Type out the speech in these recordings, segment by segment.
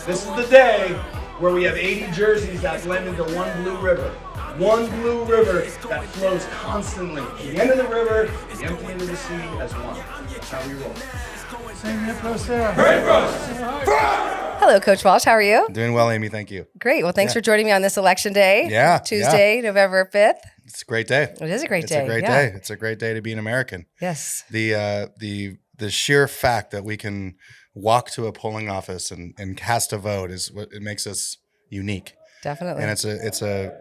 This is the day where we have 80 jerseys that blend into one blue river. One blue river that flows constantly. The end of the river, the empty end of the sea as one. That's how we roll. Same here, pro Sarah. Hooray for us! Hello, Coach Walsh. How are you? Doing well, Amy. Thank you. Great. Well, thanks for joining me on this election day. Yeah. Tuesday, November 5th. It's a great day. It is a great day. It's a great day. It's a great day to be an American. Yes. The sheer fact that we can walk to a polling office and cast a vote is what it makes us unique. Definitely. And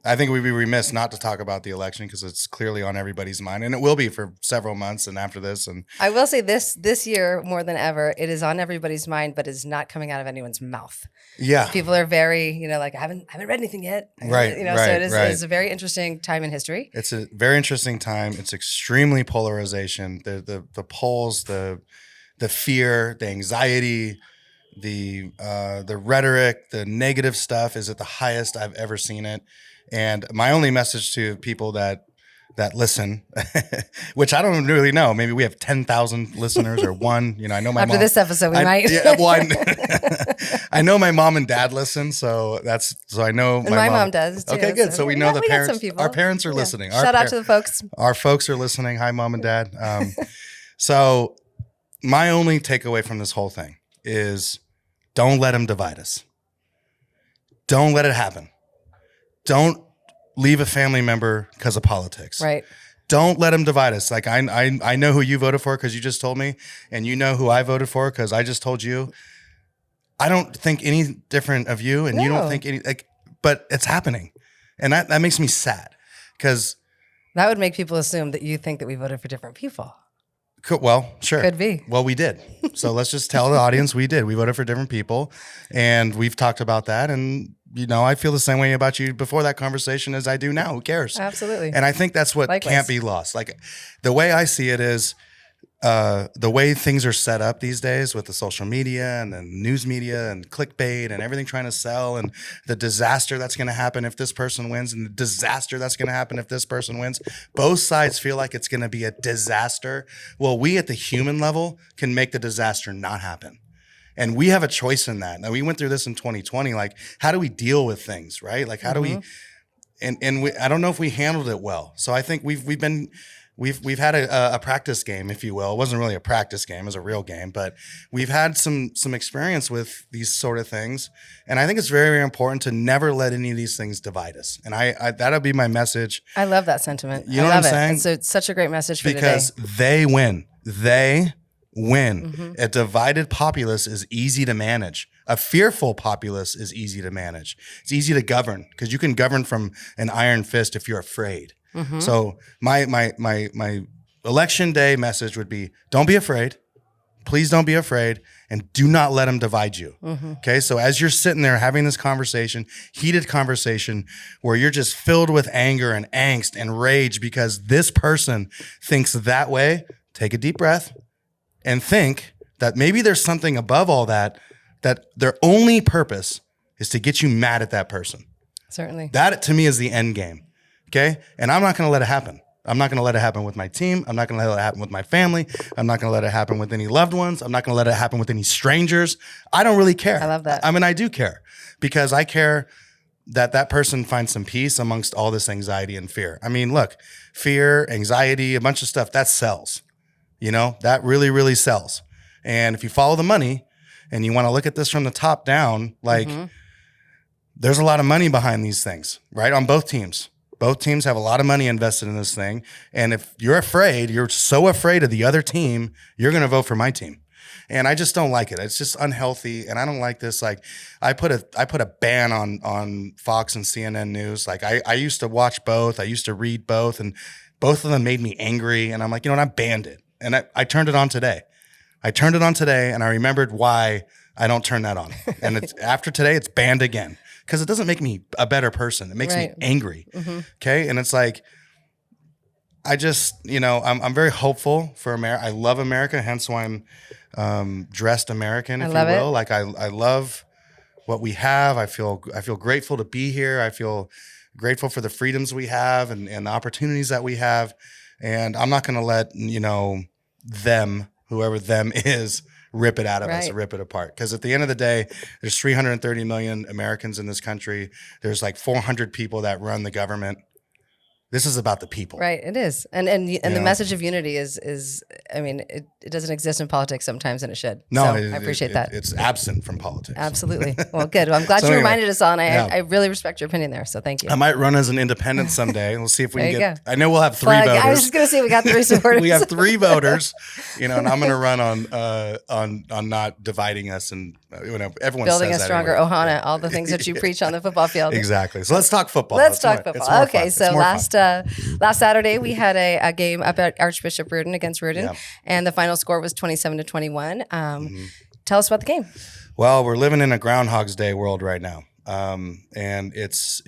I think we'd be remiss not to talk about the election because it's clearly on everybody's mind, and it will be for several months and after this. And I will say this year more than ever, it is on everybody's mind, but it's not coming out of anyone's mouth. yeah, People are very, like I haven't read anything yet. Right, So right, it is a very interesting time in history. it's a very interesting time. It's extremely polarization. The polls, the fear, the anxiety, the rhetoric, the negative stuff is at the highest I've ever seen it. And my only message to people that listen, which I don't really know, maybe we have 10,000 listeners or one. I know my After mom, this episode, we might. Yeah, well, I know my mom and dad listen, so I know And my mom does too. Okay, good. So we know the got parents. some people. Our parents are listening. Shout out to the folks. Our folks are listening. Hi, mom and dad. So my only takeaway from this whole thing is don't let them divide us. Don't let it happen. Don't leave a family member because of politics. Right. Don't let them divide us. Like I know who you voted for because you just told me, and you know who I voted for because I just told you. I don't think any different of you, and you don't think any but it's happening, and that makes me sad because That would make people assume that you think that we voted for different people. well, sure. Could be. Well, we did. So let's just tell the audience we did. We voted for different people, and we've talked about that. And, I feel the same way about you before that conversation as I do now. Who cares? Absolutely. And I think that's what Likewise. can't be lost. Like the way I see it is the way things are set up these days with the social media and the news media and clickbait and everything trying to sell and the disaster that's going to happen if this person wins and the disaster that's going to happen if this person wins. Both sides feel like it's going to be a disaster. Well, we at the human level can make the disaster not happen. And we have a choice in that. Now, we went through this in 2020. Like, how do we deal with things, right? Like, how do we? And I don't know if we handled it well. So I think we've had a practice game, if you will. It wasn't really a practice game; it was a real game. But we've had some experience with these sort of things, and I think it's very, very important to never let any of these things divide us. And I that'll be my message. I love that sentiment. You know I love what I'm saying? It's such a great message for Because today. they win. They win. A divided populace is easy to manage. A fearful populace is easy to manage. It's easy to govern because you can govern from an iron fist if you're afraid. So my election day message would be: don't be afraid. Please don't be afraid, and do not let them divide you. Okay. So as you're sitting there having this conversation, heated conversation, where you're just filled with anger and angst and rage because this person thinks that way, take a deep breath and think that maybe there's something above all that their only purpose is to get you mad at that person. Certainly. That to me is the end game. Okay. And I'm not going to let it happen. I'm not going to let it happen with my team. I'm not going to let it happen with my family. I'm not going to let it happen with any loved ones. I'm not going to let it happen with any strangers. I don't really care. I love that. I mean, I do care because I care that person finds some peace amongst all this anxiety and fear. I mean, look, fear, anxiety, a bunch of stuff that sells, that really, really sells. And if you follow the money and you want to look at this from the top down, like there's a lot of money behind these things, right? On both teams. Both teams have a lot of money invested in this thing. And if you're so afraid of the other team, you're going to vote for my team. And I just don't like it. It's just unhealthy. And I don't like this. Like I put a ban on Fox and CNN News. Like I used to watch both. I used to read both, and both of them made me angry. And I'm like, and I banned it. And I turned it on today. And I remembered why I don't turn that on. And after today, it's banned again. Because it doesn't make me a better person. It makes me angry. Okay. And it's like, I just, I'm very hopeful for America. I love America. Hence why I'm dressed American, if you will. Like I love what we have. I feel grateful to be here. I feel grateful for the freedoms we have and the opportunities that we have. And I'm not going to let, them, whoever them is, rip it out of us, Right. rip it apart. Because at the end of the day, there's 330 million Americans in this country. There's like 400 people that run the government. This is about the people. Right, it is, and the know? message of unity is. I mean, it doesn't exist in politics sometimes, and it should. No, so I appreciate that. It's absent from politics. Absolutely. Well, good. Well, I'm glad So you anyway, reminded us all, and yeah. I really respect your opinion there. So thank you. I might run as an independent someday. We'll see if we There can you get. go. I know we'll have 3 Well, voters. I was just going to say we got 3 supporters. We have 3 voters, and I'm going to run on not dividing us, and everyone Building says a that stronger anyway. Ohana, all the things that you preach on the football field. Exactly. So let's talk football. Let's It's talk more- it's football. more Okay, fun. It's so more fun. last Saturday we had a game up at Archbishop Reardon against Reardon, Yeah. and the final score was 27-21. Tell us about the game. Well, we're living in a Groundhog's Day world right now, and it's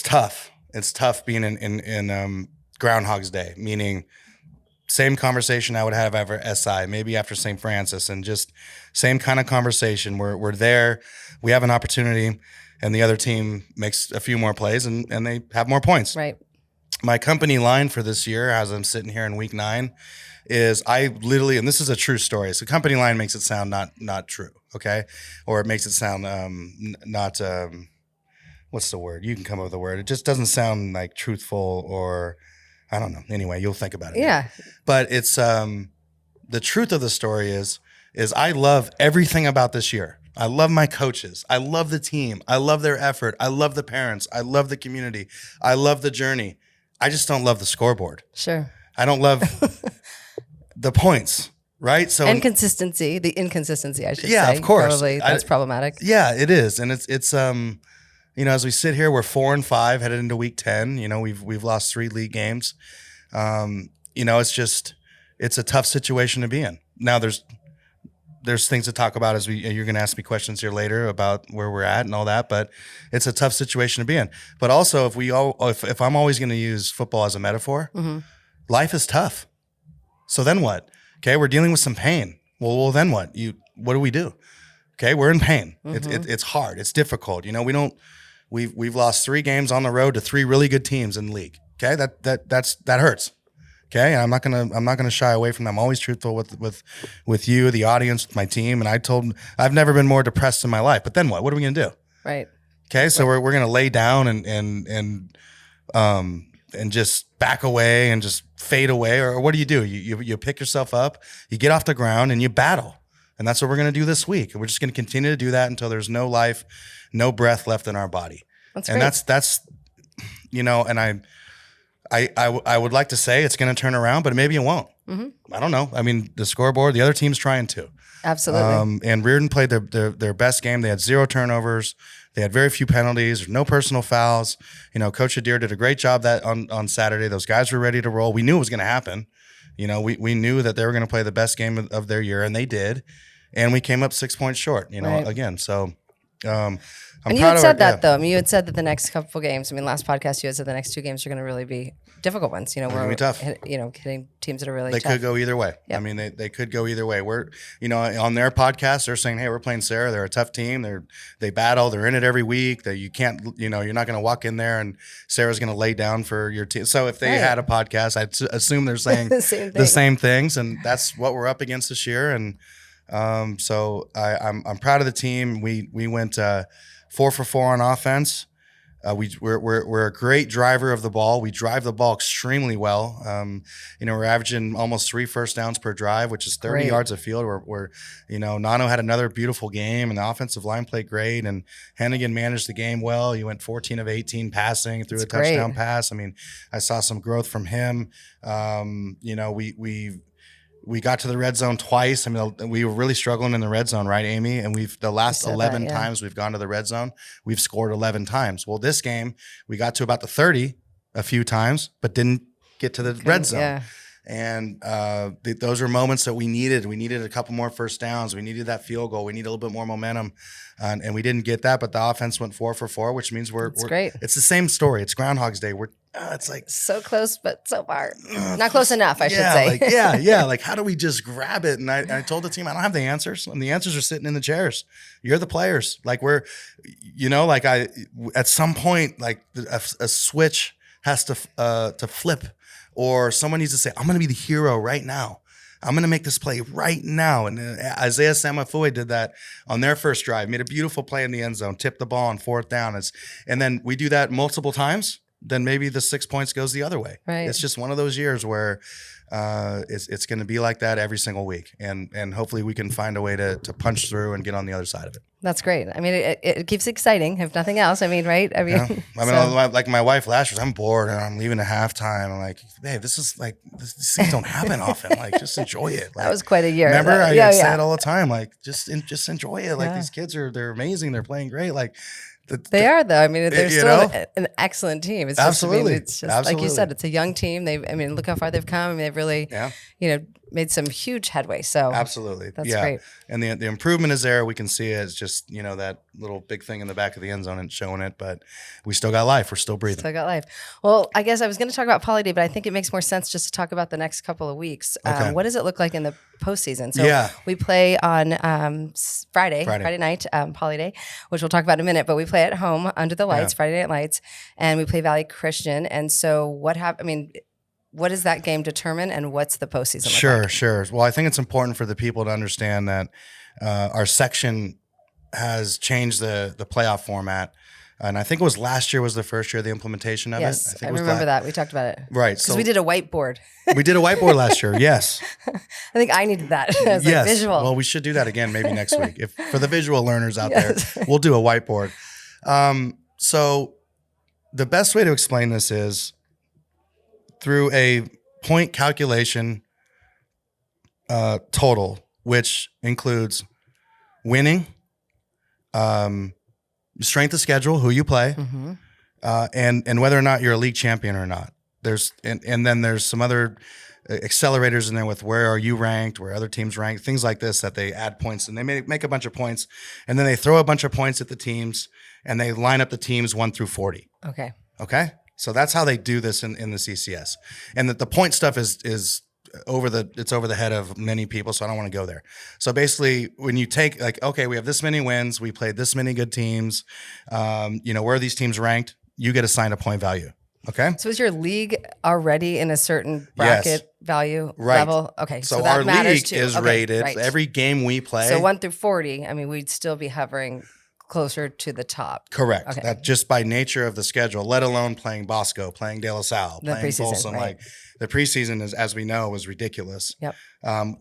tough. It's tough being in Groundhog's Day, meaning same conversation I would have after SI, maybe after St. Francis, and just same kind of conversation. We're there, we have an opportunity, and the other team makes a few more plays, and they have more points. Right. My company line for this year, as I'm sitting here in week 9, is I literally, and this is a true story. So company line makes it sound not true, okay, or it makes it sound not what's the word? You can come up with a word. It just doesn't sound like truthful, or I don't know. Anyway, you'll think about it. Yeah. But it's the truth of the story is I love everything about this year. I love my coaches. I love the team. I love their effort. I love the parents. I love the community. I love the journey. I just don't love the scoreboard. Sure. I don't love the points, right? So And consistency, the inconsistency, I should say. Yeah, of course. Probably that's problematic. yeah, it is, and it's as we sit here, we're 4-5 headed into week 10. We've lost 3 league games. It's a tough situation to be in. Now there's things to talk about as you're going to ask me questions here later about where we're at and all that, but it's a tough situation to be in. But also, if I'm always going to use football as a metaphor, life is tough. So then what? Okay, we're dealing with some pain. Well, then what? What do we do? Okay, we're in pain. It's hard. It's difficult. We've lost 3 games on the road to 3 really good teams in the league. Okay, that hurts. Okay, and I'm not gonna shy away from that. I'm always truthful with you, the audience, with my team. And I've never been more depressed in my life. But then what? What are we gonna do? Right. Okay, so we're gonna lay down and just back away and just fade away, or what do? You pick yourself up, you get off the ground, and you battle. And that's what we're gonna do this week. We're just gonna continue to do that until there's no life, no breath left in our body. That's And great. that's and I would like to say it's going to turn around, but maybe it won't. I don't know. I mean, the scoreboard, the other team's trying to. Absolutely. And Reardon played their best game. They had 0 turnovers. They had very few penalties. There's no personal fouls. Coach Adair did a great job that on Saturday. Those guys were ready to roll. We knew it was going to happen. We knew that they were going to play the best game of their year, and they did. And we came up 6 points short. Right. Again. So. I'm And you proud had of said our- that, though. I mean, you had said that the next couple games, last podcast you had said the next 2 games are going to really be difficult ones. gonna be tough. Hitting teams that are really They tough. could go either way. Yep. I mean, they could go either way. We're, on their podcast, they're saying, hey, we're playing Serra. They're a tough team. They battle. They're in it every week. That you can't, you're not going to walk in there and Sarah's going to lay down for your team. So if they Right. had a podcast, I'd assume they're saying Same the thing. same things, and that's what we're up against this year. And so I'm proud of the team. We went 4 for 4 on offense. We're a great driver of the ball. We drive the ball extremely well. We're averaging almost 3 first downs per drive, which is 30 Great. yards of field. Nano had another beautiful game, and the offensive line played great. And Hennigan managed the game well. He went 14 of 18 passing, threw That's a touchdown great. pass. I saw some growth from him. We got to the red zone twice. We were really struggling in the red zone, right, Amy? And the last said that, 11 yeah. times we've gone to the red zone, we've scored 11 times. Well, this game, we got to about the 30 a few times, but didn't get to the red zone. Yeah. And those are moments that we needed. We needed a couple more first downs. We needed that field goal. We needed a little bit more momentum. And we didn't get that, but the offense went 4 for 4, which means we're great. It's the same story. It's Groundhog's Day. It's like, So close, but so far. Not close enough, I should yeah, say. yeah. Like, how do we just grab it? And I told the team, I don't have the answers. And the answers are sitting in the chairs. You're the players. Like at some point, like a switch has to flip, or someone needs to say, I'm going to be the hero right now. I'm going to make this play right now. And Isaiah Samafoy did that on their first drive, made a beautiful play in the end zone, tipped the ball on 4th down. And then we do that multiple times, then maybe the 6 points goes the other way. Right. It's just one of those years where it's going to be like that every single week. And hopefully we can find a way to punch through and get on the other side of it. That's great. I mean, it keeps exciting, if nothing else. I mean, right? I mean, Yeah. I mean, like my wife last year, I'm bored and I'm leaving at halftime. I'm like, babe, this is like, these things don't happen often. Like, just enjoy it. Like, that was quite a year. Remember, I Yeah, say it all the time. Like, just enjoy it. Like, Yeah. these kids they're amazing. They're playing great. Like, They are, though. I mean, they're you still know? an excellent team. It's Absolutely. Just, like you Absolutely. said, it's a young team. I mean, look how far they've come. I mean, they've really, made some huge headway. So Absolutely. That's great. And the improvement is there. We can see it. It's just, that little big thing in the back of the end zone and showing it, but we still got life. We're still breathing. Still got life. Well, I guess I was going to talk about Poly Day, but I think it makes more sense just to talk about the next couple of weeks. Okay. What does it look like in the postseason? So Yeah. we play on Friday night, Poly Day, which we'll talk about in a minute, but we play at home under the lights, Friday Night Lights, and we play Valley Christian. And so what does that game determine, and what's the postseason look like? Sure. Well, I think it's important for the people to understand that our section has changed the playoff format. And I think it was last year was the first year of the implementation of it. Yes, think I it was remember that. We talked about it. Right. Because we did a whiteboard. We did a whiteboard last year. Yes. I think I needed that as Yes. a visual. Well, we should do that again maybe next week. If for the visual learners out there, we'll do a whiteboard. So the best way to explain this is through a point calculation total, which includes winning, strength of schedule, who you play, and whether or not you're a league champion or not. And then there's some other accelerators in there with where are you ranked, where other teams rank, things like this that they add points, and they make a bunch of points, and then they throw a bunch of points at the teams, and they line up the teams 1 through 40. Okay. So that's how they do this in the CCS, and that the point stuff is over the head of many people, so I don't want to go there. So basically, when you take we have this many wins, we played this many good teams, where are these teams ranked? You get assigned a point value. Okay. So is your league already in a certain bracket value level? Okay. So that our matters league too. is rated. Right. Every game we play. So 1 through 40, I mean, we'd still be hovering closer to the top. Correct. Okay. That just by nature of the schedule, let alone playing Bosco, playing De La Salle, The playing preseason, Folsom. right. Like the preseason is, as we know, was ridiculous. Yep.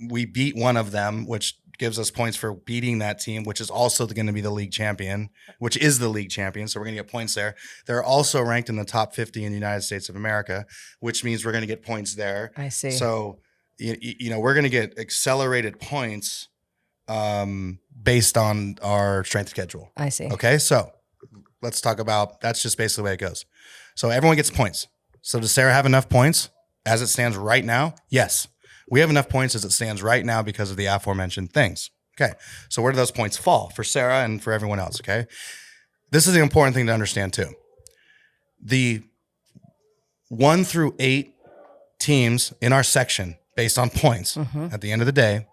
We beat one of them, which gives us points for beating that team, which is also going to be the league champion, which is the league champion. So we're going to get points there. They're also ranked in the top 50 in the United States of America, which means we're going to get points there. I see. So, we're going to get accelerated points based on our strength schedule. I see. Okay, so let's talk about that's just basically the way it goes. So everyone gets points. So does Sarah have enough points as it stands right now? Yes. We have enough points as it stands right now because of the aforementioned things. Okay, so where do those points fall for Sarah and for everyone else? Okay, this is the important thing to understand too. The 1 through 8 teams in our section, based on points, at the end of the day,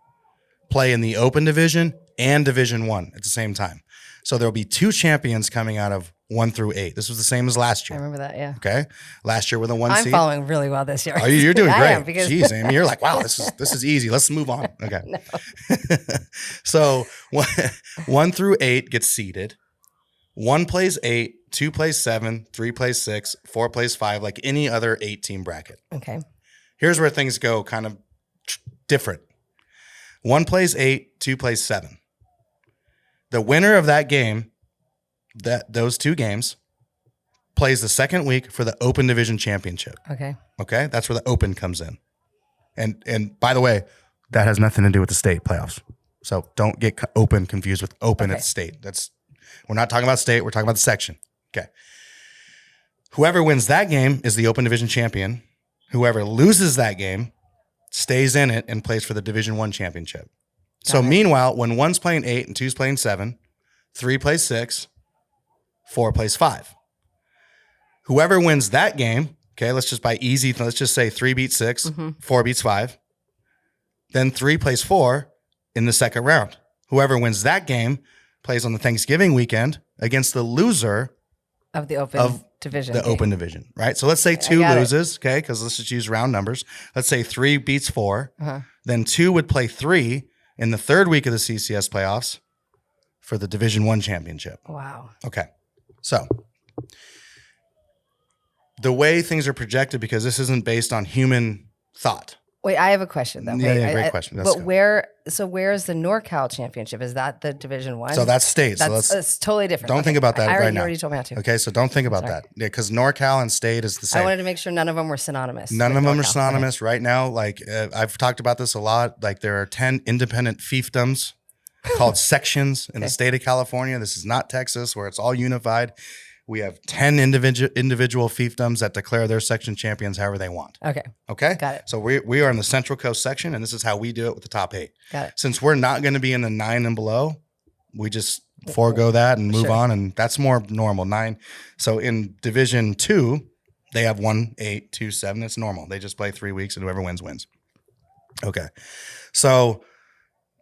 play in the Open Division and Division 1 at the same time. So there will be 2 champions coming out of 1 through 8. This was the same as last I year. remember that, yeah. Okay, last year with a 1 I'm seed. following really well this year. Oh, you're doing I great. am, because Jeez, Amy, you're like, wow, this is easy. Let's move on. Okay. So 1 through 8 gets seeded. 1 plays 8, 2 plays 7, 3 plays 6, 4 plays 5, like any other 8-team bracket. Okay. Here's where things go kind of different. 1 plays 8, 2 plays 7. The winner of that game, those 2 games, plays the second week for the Open Division Championship. Okay. Okay, that's where the Open comes in. And by the way, that has nothing to do with the state playoffs. So don't get Open confused with Open at the state. We're not talking about state. We're talking about the section. Okay. Whoever wins that game is the Open Division champion. Whoever loses that game stays in it and plays for the Division 1 championship. So meanwhile, when 1's playing 8 and 2's playing 7, 3 plays 6, 4 plays 5. Whoever wins that game, okay, let's just say 3 beats 6, 4 beats 5. Then 3 plays 4 in the second round. Whoever wins that game plays on the Thanksgiving weekend against the loser Of the Open Division. the Open Division, right? So let's say 2 loses, okay, because let's just use round numbers. Let's say 3 beats 4. Then 2 would play 3 in the third week of the CCS playoffs for the Division I championship. Wow. Okay. So the way things are projected, because this isn't based on human thought. Wait, I have a question though. Yeah, great question. But where is the NorCal championship? Is that the Division I? So that's state. That's totally different. Don't think about that right now. You already told me how to. Okay, so don't think about that. Yeah, because NorCal and state is the same. I wanted to make sure none of them were synonymous. None of them are synonymous right now. Like I've talked about this a lot. Like there are 10 independent fiefdoms called sections in the state of California. This is not Texas where it's all unified. We have 10 individual fiefdoms that declare their section champions however they want. Okay? Got it. So we are in the Central Coast section, and this is how we do it with the top 8. Got it. Since we're not going to be in the 9 and below, we just forego that and move on, and that's more normal. 9. So in Division 2, they have 1, 8, 2, 7. It's normal. They just play 3 weeks, and whoever wins, wins. Okay. So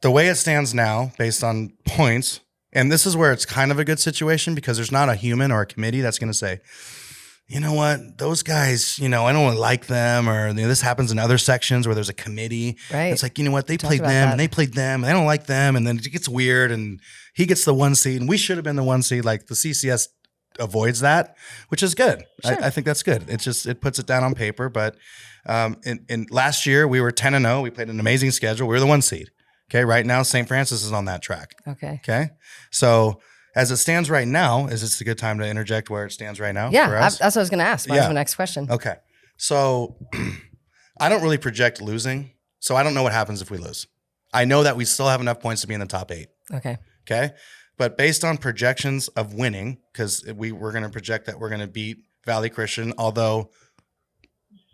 the way it stands now, based on points, and this is where it's kind of a good situation because there's not a human or a committee that's going to say, you know what, those guys, I don't really like them, or this happens in other sections where there's a committee. Right. It's like, you know what, they played them and they played them, and they don't like them, and then it gets weird, and he gets the 1 seed, and we should have been the 1 seed. Like the CCS avoids that, which is good. Sure. I think that's good. It puts it down on paper. But in last year we were 10-0. We played an amazing schedule. We were the 1 seed. Okay, right now St. Francis is on that track. Okay. So as it stands right now, is this a good time to interject where it stands right now? Yeah, for us? that's what I was going to ask. That was my next question. Okay. So I don't really project losing, so I don't know what happens if we lose. I know that we still have enough points to be in the top 8. Okay. But based on projections of winning, because we're going to project that we're going to beat Valley Christian, although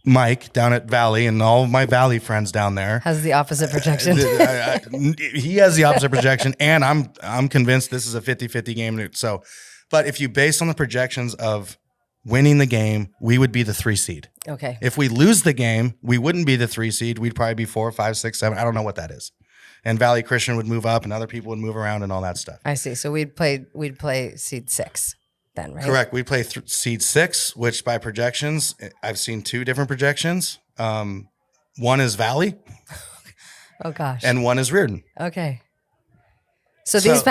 Mike down at Valley and all of my Valley friends down there has the opposite projection. He has the opposite projection, and I'm convinced this is a 50-50 game. So, but if you base on the projections of winning the game, we would be the 3 seed. Okay. If we lose the game, we wouldn't be the 3 seed. We'd probably be 4, 5, 6, 7. I don't know what that is. And Valley Christian would move up, and other people would move around, and all that stuff. I see. So we'd play seed 6. Then, right? Correct. We play seed 6, which by projections, I've seen 2 different projections. One is Valley. Oh gosh. And one is Reardon. Okay. So this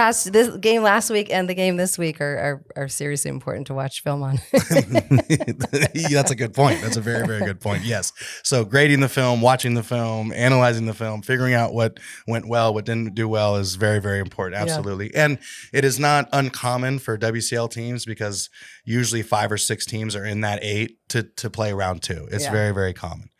game last week and the game this week are seriously important to watch film on. That's a good point. That's a very, very good point. Yes. So grading the film, watching the film, analyzing the film, figuring out what went well, what didn't do well is very, very important. Absolutely. Yeah. And it is not uncommon for WCL teams because usually 5 or 6 teams are in that 8 to play round 2. It's very, very common.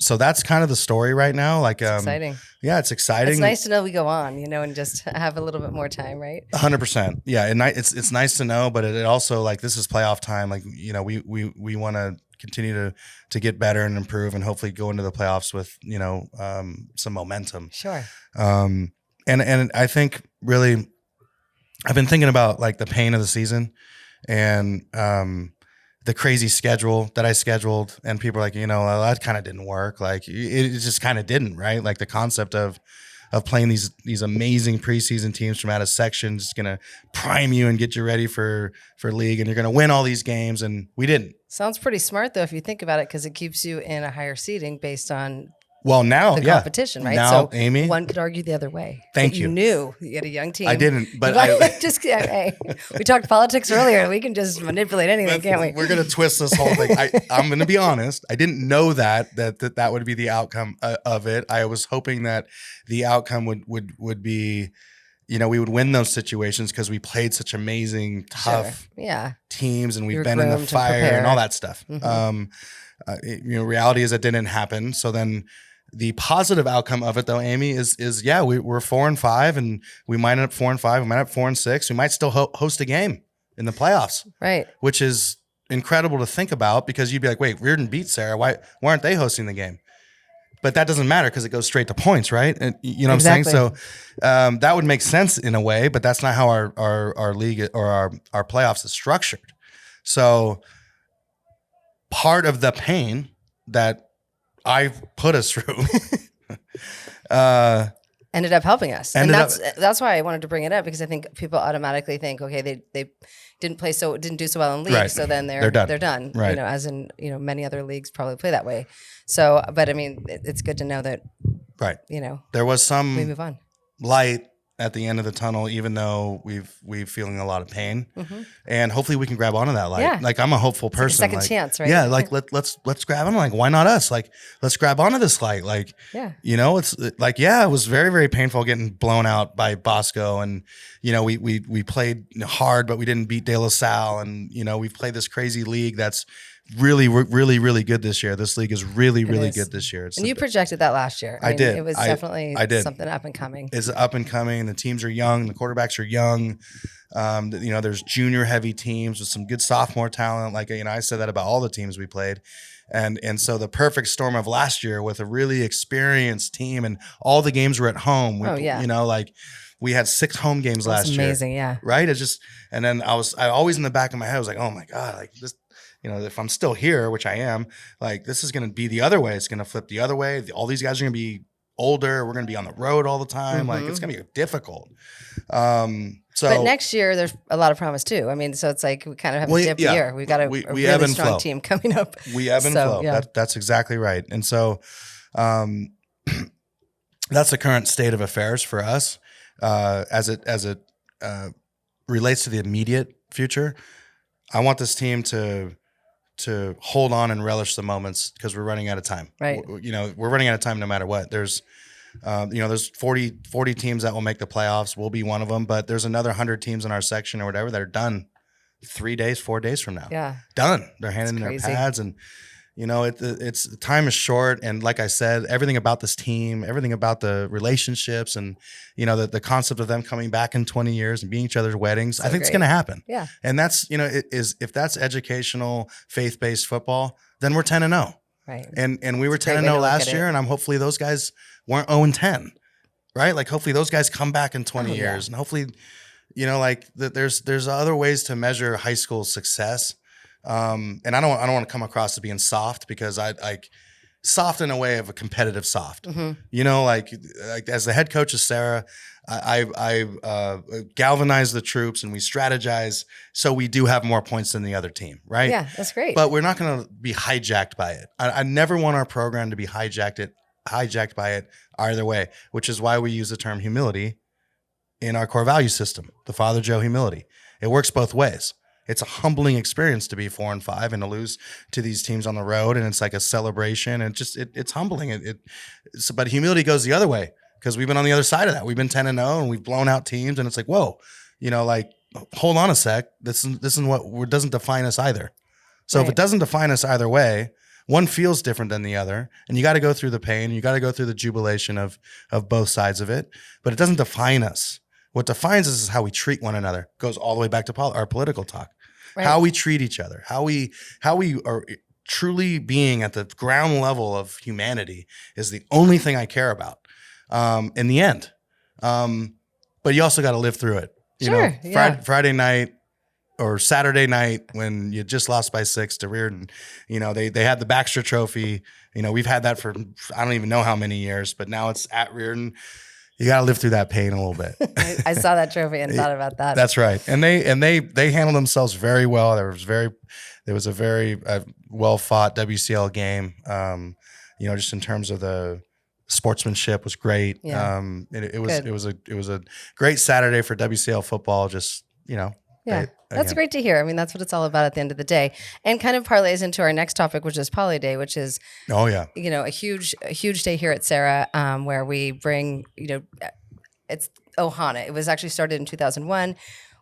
So that's kind of the story right now. Like, exciting. Yeah, it's exciting. It's nice to know we go on, and just have a little bit more time, right? 100%. Yeah, and it's nice to know, but it also, like, this is playoff time. Like, we want to continue to get better and improve, and hopefully go into the playoffs with some momentum. Sure. And I think really, I've been thinking about like the pain of the season, and the crazy schedule that I scheduled, and people are like, that kind of didn't work. Like it just kind of didn't, right? Like the concept of playing these amazing preseason teams from out of section is going to prime you and get you ready for league, and you're going to win all these games, and we didn't. Sounds pretty smart though, if you think about it, because it keeps you in a higher seating based on now the competition, right? Now, so Amy, one could argue the other way. Thank you. You knew you had a young team. I didn't, but hey, we talked politics earlier. We can just manipulate anything, can't we? We're gonna twist this whole thing. I'm gonna be honest. I didn't know that would be the outcome of it. I was hoping that the outcome would be, we would win those situations because we played such amazing, tough teams, and we've been in the fire and all that stuff. Mm-hmm. Reality is it didn't happen. So then the positive outcome of it, though, Amy, is we're 4-5, and we might end up 4-5. We might end up 4-6. We might still host a game in the playoffs, right? Which is incredible to think about, because you'd be like, wait, Reardon beat Serra. Why aren't they hosting the game? But that doesn't matter because it goes straight to points, right? And you know what I'm saying? So that would make sense in a way, but that's not how our league or our playoffs is structured. So part of the pain that I've put us through ended up helping us. And that's why I wanted to bring it up, because I think people automatically think, okay, they didn't do so well in league, right, so then they're done. Right. As in, many other leagues probably play that way. So, but I mean, it's good to know that Right. There was we some move on. light at the end of the tunnel, even though we've feeling a lot of pain, and hopefully we can grab onto that light. Yeah. Like I'm a hopeful person. Like a second chance, right? Yeah. Like let's grab on. Like why not us? Like let's grab onto this light. Like it's like it was very very painful getting blown out by Bosco, and we played hard, but we didn't beat De La Salle, and we've played this crazy league that's really, really, really good this year. This league is really, really good this year. And you projected that last year. I did. It was definitely something up and coming. It's up and coming. The teams are young. The quarterbacks are young. There's junior heavy teams with some good sophomore talent. Like, I said that about all the teams we played. And so the perfect storm of last year with a really experienced team, and all the games were at home. We had 6 home games last year. Amazing. Yeah. Right. It's just, and then I always in the back of my head, I was like, oh my God, like this, if I'm still here, which I am, like this is going to be the other way. It's going to flip the other way. All these guys are going to be older. We're going to be on the road all the time. Like it's going to be difficult. But next year there's a lot of promise too. So it's like we kind of have a dip year. We've got a really strong team coming up. We ebb and flow. Yeah. That's exactly right. And so that's the current state of affairs for us as it relates to the immediate future. I want this team to hold on and relish the moments because we're running out of time. Right. We're running out of time no matter what. There's 40 teams that will make the playoffs. We'll be one of them, but there's another 100 teams in our section or whatever that are done 4 days from now. Yeah. Done. They're handing in their pads, and it's time is short. And like I said, everything about this team, everything about the relationships, and the concept of them coming back in 20 years and being each other's weddings, I think it's going to happen. Yeah. And that's, if that's educational, faith-based football, then we're 10-0. Right. And we were 10-0 last year, and I'm hopefully those guys weren't 0-10. Right? Like hopefully those guys come back in 20 years, and hopefully, there's other ways to measure high school success. And I don't want to come across as being soft, because I like soft in a way of a competitive soft. Like as the head coach of Serra, I galvanize the troops and we strategize so we do have more points than the other team, right? Yeah, that's great. But we're not going to be hijacked by it. I never want our program to be hijacked by it either way, which is why we use the term humility in our core value system, the Father Joe humility. It works both ways. It's a humbling experience to be 4-5 and to lose to these teams on the road, and it's like a celebration, and it's humbling. But humility goes the other way, because we've been on the other side of that. We've been 10-0 and we've blown out teams, and it's like, whoa, like hold on a sec. This isn't what doesn't define us either. So if it doesn't define us either way, one feels different than the other, and you got to go through the pain. You got to go through the jubilation of both sides of it, but it doesn't define us. What defines us is how we treat one another. It goes all the way back to our political talk. Right. How we treat each other, how we are truly being at the ground level of humanity is the only thing I care about in the end. But you also got to live through it. Friday night or Saturday night when you just lost by 6 to Reardon, they had the Baxter Trophy. We've had that for I don't even know how many years, but now it's at Reardon. You got to live through that pain a little bit. I saw that trophy and thought about that. That's right. And they handled themselves very well. There was a very well fought WCL game. Just in terms of the sportsmanship was great. Yeah. It was a great Saturday for WCL football. Just Yeah, that's great to hear. That's what it's all about at the end of the day, and kind of parlays into our next topic, which is Poly Day, which is a huge day here at Serra, where we bring it's Ohana. It was actually started in 2001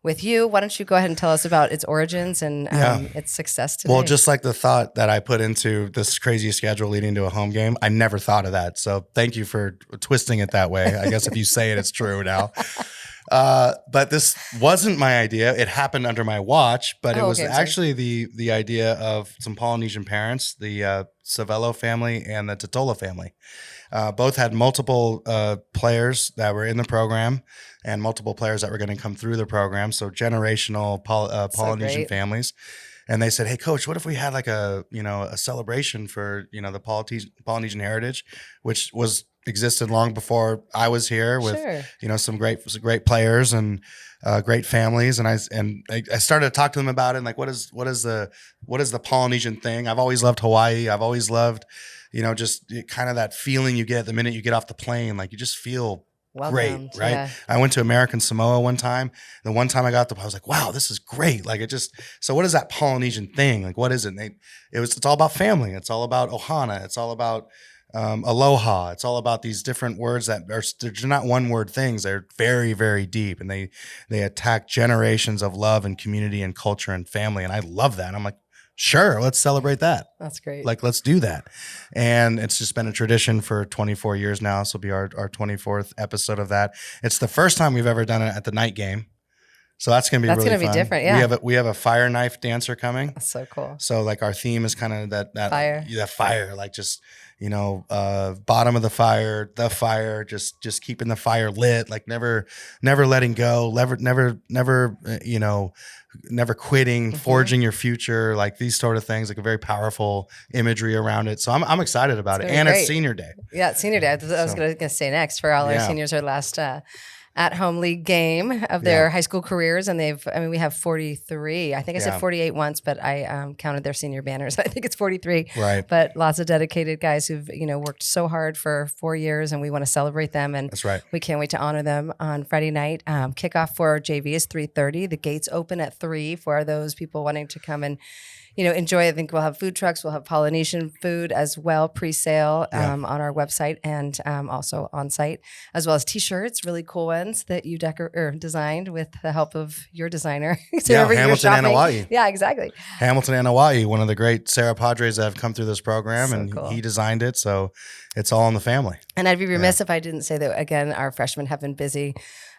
with you. Why don't you go ahead and tell us about its origins and its success today? Well, just like the thought that I put into this crazy schedule leading to a home game, I never thought of that. So thank you for twisting it that way. I guess if you say it, it's true now. But this wasn't my idea. It happened under my watch, but it was actually the idea of some Polynesian parents, the Savello family and the Totola family. Both had multiple players that were in the program and multiple players that were going to come through the program. So generational Polynesian families. And they said, "Hey, Coach, what if we had like a celebration for the Polynesian heritage, which existed long before I was here, with some great players and great families." And I started to talk to them about it, and like what is the Polynesian thing? I've always loved Hawaii. I've always loved just kind of that feeling you get the minute you get off the plane. Like you just feel Welcomed, great, right? yeah. I went to American Samoa one time. The one time I got I was like, wow, this is great. Like so what is that Polynesian thing? Like, what is it? It's all about family. It's all about ohana. It's all about aloha. It's all about these different words that they're not one word things. They're very, very deep, and they attack generations of love and community and culture and family. And I love that. And I'm like, sure, let's celebrate that. That's great. Like, let's do that. And it's just been a tradition for 24 years now. This will be our 24th episode of that. It's the first time we've ever done it at the night game. So that's going to be really fun. That's going to be different, yeah. We have a fire knife dancer coming. That's so cool. So like our theme is kind of that fire. That fire, like just, bottom of the fire, just keeping the fire lit, like never letting go, never quitting, forging your future, like these sort of things, like a very powerful imagery around it. So I'm excited about it. And great. It's senior day. Yeah, it's senior day. I was going to say next for all our seniors, our last at-home league game of their high school careers, and we have 43. I think I said 48 once, but I counted their senior banners. I think it's 43. Right. But lots of dedicated guys who've worked so hard for 4 years, and we want to celebrate them. And that's right. We can't wait to honor them on Friday night. Kickoff for JV is 3:30. The gates open at 3 for those people wanting to come and enjoy. I think we'll have food trucks. We'll have Polynesian food as well, pre-sale on our website and also on site, as well as T-shirts, really cool ones that you designed with the help of your designer. Hamilton and Hawaii. Yeah, exactly. Hamilton and Hawaii, one of the great Serra Padres that have come through this program, So and cool. he designed it. So it's all in the family. And I'd be remiss if I didn't say that, again, our freshmen have been busy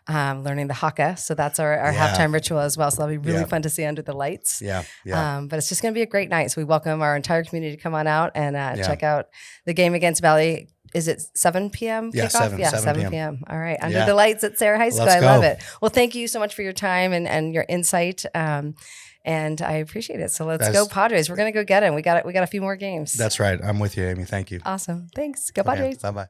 learning the haka. So that's our halftime ritual as well. So that'll be really fun to see under the lights. Yeah. But it's just going to be a great night. So we welcome our entire community to come on out and check out the game against Valley. Is it 7 p.m. kickoff? 7 p.m. All right. Under the lights at Serra High School. Let's I go. love it. Well, thank you so much for your time and your insight. And I appreciate it. So let's go Padres. We're going to go get them. We got a few more games. That's right. I'm with you, Amy. Thank you. Awesome. Thanks. Go Padres. Bye-bye.